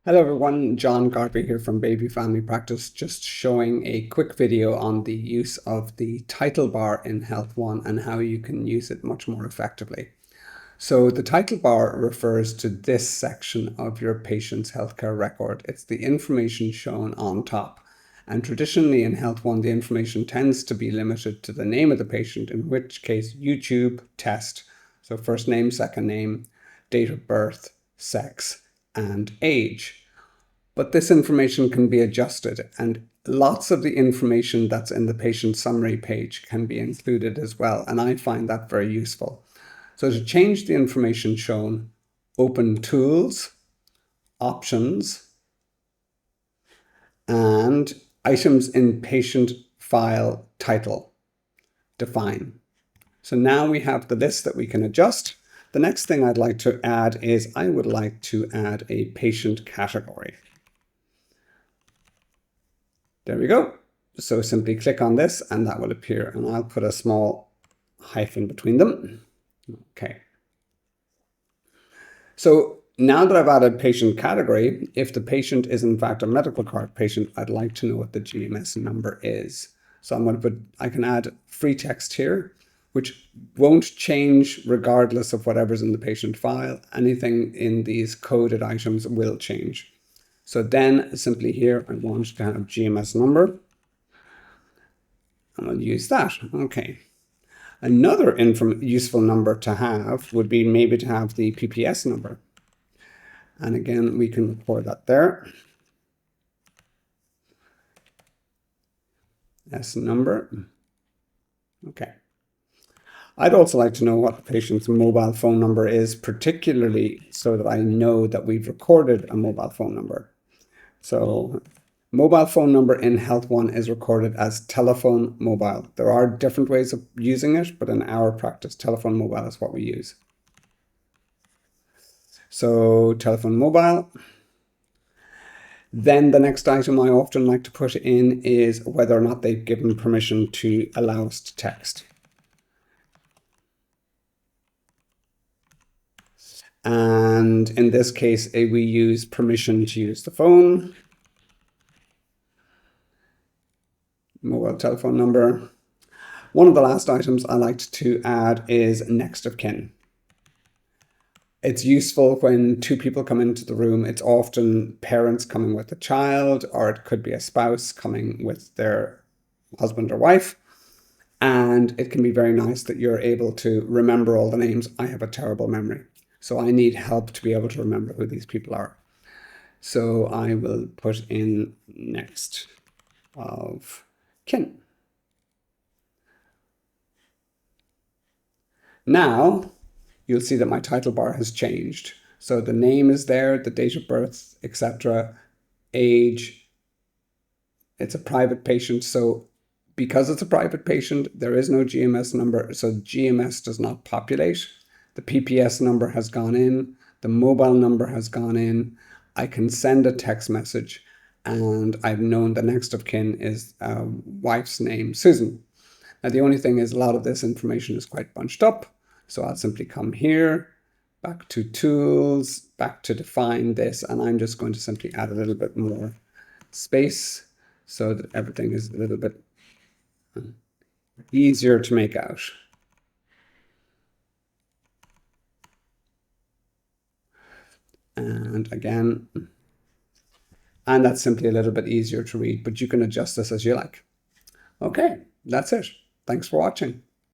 Hello everyone, John Garvey here from Baby Family Practice, just showing a quick video on the use of the title bar in Health One and how you can use it much more effectively. So the title bar refers to this section of your patient's healthcare record. It's the information shown on top. And traditionally in Health One, the information tends to be limited to the name of the patient, in which case YouTube, test, so first name, second name, date of birth, sex, and age. But this information can be adjusted, and lots of the information that's in the patient summary page can be included as well, and I find that very useful. So to change the information shown, open Tools, Options, and Items in Patient File Title, Define. So now we have the list that we can adjust. The next thing I'd like to add is I would like to add a patient category. There we go. So simply click on this and that will appear, and I'll put a small hyphen between them. Okay. So now that I've added patient category, if the patient is in fact a medical card patient, I'd like to know what the GMS number is. So I'm going to I can add free text here, which won't change regardless of whatever's in the patient file. Anything in these coded items will change. So then simply here, I want to have GMS number, and I'll use that. Okay. Another useful number to have would be maybe to have the PPS number. And again, we can record that there. S number. Okay. I'd also like to know what the patient's mobile phone number is, particularly so that I know that we've recorded a mobile phone number. So mobile phone number in Health One is recorded as telephone mobile. There are different ways of using it, but in our practice, telephone mobile is what we use. So telephone mobile. Then the next item I often like to put in is whether or not they've given permission to allow us to text. And in this case, we use permission to use the phone, mobile telephone number. One of the last items I liked to add is next of kin. It's useful when two people come into the room. It's often parents coming with a child, or it could be a spouse coming with their husband or wife. And it can be very nice that you're able to remember all the names. I have a terrible memory, so I need help to be able to remember who these people are. So I will put in next of kin. Now you'll see that my title bar has changed. So the name is there, the date of birth, etc., age. It's a private patient, so because it's a private patient, there is no GMS number, so GMS does not populate. The PPS number has gone in, the mobile number has gone in. I can send a text message, and I've known the next of kin is wife's name, Susan. Now the only thing is a lot of this information is quite bunched up, so I'll simply come here, back to Tools, back to Define this, and I'm just going to simply add a little bit more space so that everything is a little bit easier to make out. And again, and that's simply a little bit easier to read, but you can adjust this as you like. Okay, that's it. Thanks for watching.